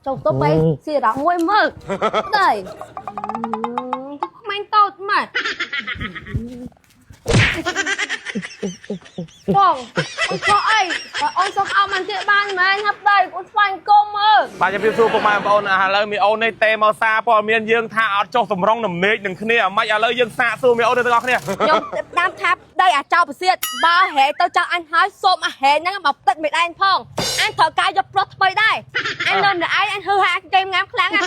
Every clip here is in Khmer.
chồng tôi bay xì đỏ môi mơ đây mang tao mà con ơi ôn xong ao mình tiệm ban mà anh hấp đây con phanh công ơ bàจะพิสูจน์พวกมันเอานะแล้วมีเอาในเตมาซาพอมีนยังท่าเอาโจสมรองหนุ่มเนยหนึ่งคนเนี่ยไม่เอาเลยยังซาสู้มีเอาในตัวเขาเนี่ย nhom đám tháp đây à trao bờ xiết ba hệ tao cho anh hái xôm à hệ nó bọc tịnh biệt anh phong anh thở cay cho plot bay đây anh lên là ai anh hư hại game ngắm kháng à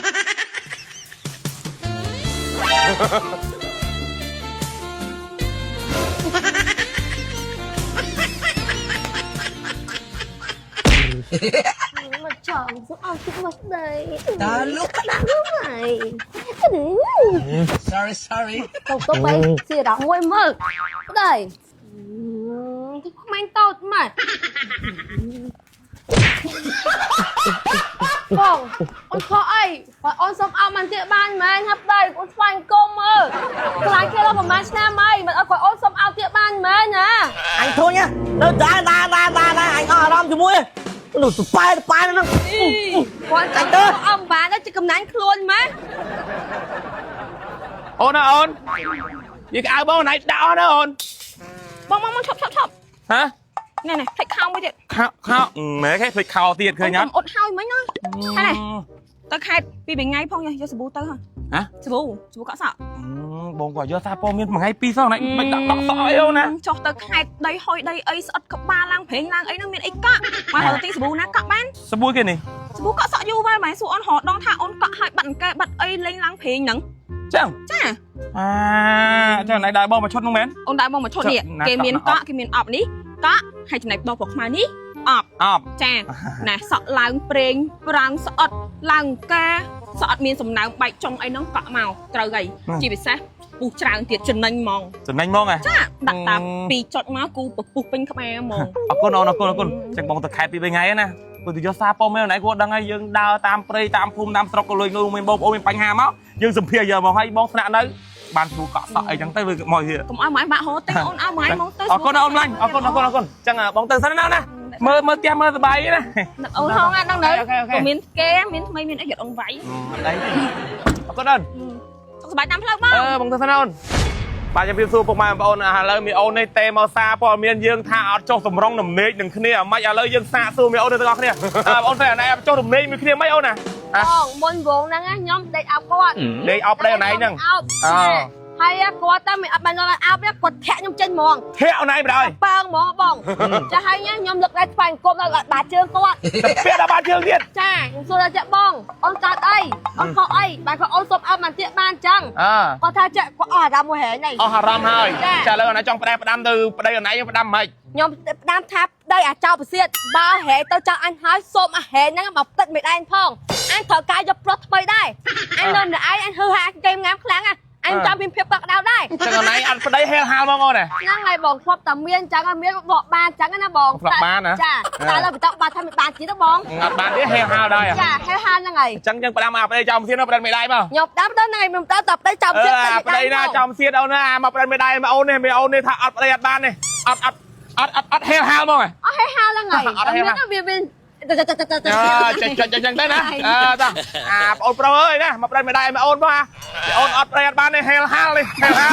mà chọn giúp ông chút mất đây Đó lúc này Sorry chồng tôi bay xì đỏ môi mơ đây mang tao mà con ơi ôn xong ao mình tiệm ban mà anh hấp đây con phanh công ơ cái kia là một màn nam ơi mà còn ôn xong ao tiệm ban mà nè Anh thôi nhá Đâu ra anh ở đâm cho mũi Nó tụi bay nó quan trọng là ông bà nó chỉ cầm nánh luôn mà អូនណាអូននិយាយឲ្យបងណៃដាក់អូនណាអូន បងឈប់ ហ៎ នេះនេះភ្លេចខោមួយទៀត ខោមែនគេភ្លេចខោទៀតឃើញអត់ អត់ហើយមិញណាហ្នឹងទៅខេតពីថ្ងៃផងយកសាប៊ូទៅហ៎ ហ៎ សាប៊ូកក់សក់ បងក៏យកសារព័ត៌មានមួយថ្ងៃពីរសោះណៃមិនដាក់ដកសក់អីអូនណា ចុះទៅខេតដីហុយដីអីស្អិតក្បាលឡើងព្រេងឡើងអីហ្នឹងមានអីកក់មកទៅទីសាប៊ូណាកក់បាន សបួយគេនេះ សាប៊ូកក់សក់យូរហើយម៉ែសួរអូនរហដងថាអូនកក់ហើយបាត់អង្កែបាត់អីលេងឡើងព្រេងហ្នឹង ចឹង ចា ចឹងណៃដែរបងមកឈុតនោះមែន អូនដែរបងមកឈុតនេះគេមានកក់គេមានអប់នេះកក់ហើយចំណែកបងប្រុសខ្មែរនេះអប់ អប ចាណែសក់ឡើងព្រេងប្រាំងស្អិតឡើងកាស្អិតមានសំណើមបែកចុងអីហ្នឹងកក់មកត្រូវហើយជាពិសេសពុះច្រើនទៀតចំណេញហ្មង ចំណេញហ្មងហ៎ ចាដាក់តា2ចុចមកគូពុះពេញក្បែរហ្មង អរគុណអូនអរគុណចឹងបងទៅខេតពី3ថ្ងៃណាព្រោះទៅយកសារព័ត៌មានណៃគាត់ដឹងហើយយើងដើរតាមព្រៃតាមភូមិតាមស្រុកក៏លុយងូមានបងប្អូនមានបញ្ហាមកយើងសម្ភារយកមកឲ្យបងស្នាក់នៅបានស្រួលកក់សក់អីចឹងទៅវាមកhere កុំឲ្យម៉ែបាក់ហូតទេអូនឲ្យម៉ែមកទៅ អរគុណអូនឡាញ់អរគុណចឹងបងទៅសិនណាណាមើលផ្ទះមើលសុបាយណា អូនហងហ្នឹងនៅក៏មានគេមានថ្មីមានអីយកអូនវាយ អត់អីអរគុណអូន សុបាយតាមផ្លូវមក បងទៅសិនអូនបាទខ្ញុំសួរពុកម៉ែបងប្អូនឥឡូវមានអូននេះទេមកសារព័ត៌មានយើងថាអត់ចុះសម្រងដំណេកនឹងគ្នាមិនឥឡូវយើងសាកសួរមានអូនទាំងអស់គ្នាបងអូនស្រីអណៃចុះដំណេកមួយគ្នាមិនអូនណា បងមុនវងហ្នឹងខ្ញុំដេកអោបគាត់ ដេកអោបដេកអណៃហ្នឹង អោបហើយគាត់តែមិនអត់បានដល់អោបគាត់ធាក់ខ្ញុំចេញហ្មង ធាក់អណៃបណ្ដោយ ប៉ើងហ្មងបងចាហើយខ្ញុំលឹកដៃស្វែងគប់ដល់បាជើងគាត់ ពាក់ដល់បាជើងទៀត ចាខ្ញុំសួរថាចាក់បងអូនកើតអីអូនខកអីបាទគាត់អូនសុំអោបមិនទៀតបានចឹងគាត់ថាចាក់គាត់អស់អារម្មណ៍មួយហែងនេះ អស់អារម្មណ៍ហើយចាឥឡូវអណៃចង់ផ្ដែផ្ដាំទៅប្តីអណៃយើងផ្ដាំមិន ខ្ញុំផ្ដាំថាដីអាចចោលបសៀតបើហែទៅចង់អញហើយសុំអាហែហ្នឹងមកទឹកមេដៃផងអញត្រូវកាយយកប្រុសថ្មីដែរអញនៅម្នាក់ឯងអញហឺហាហ្គេមងាមខ្លាំងអញចាំមានភាពកក់ដៅដែរ ចឹងអណៃអត់ប្តីហេលហាលហ្មងអូន ហ្នឹងហើយបងធ្លាប់តែមានចឹងមានបកបានចឹងណាបងចាតែលើបតបានថាមិនបានទៀតទេបង អត់បានទេហេលហាលដែរ ចាហេហាលហ្នឹងហើយ ចឹងយើងផ្ដាំអាប្តីចំសៀតនៅផ្ដាំមេដៃមក ខ្ញុំដាំទៅហ្នឹងហើយខ្ញុំទៅតែប្តីចាំទៀត ប្តីណាចំសៀតអូនណាមកផ្ដាំមេដៃមកអូននេះមានអូននេះថាអត់ប្តីអត់បានទេអត់ហេលហាលហ្មង អត់ហេហាលហ្នឹងហើយវាមាន ចឹងទៅណាតាបងអូនប្រុសអើយណាមកផ្ដាំមេដៃមកអូនមកអូនអត់ប្តីអត់បានទេហេលហាលនេះហេលហាល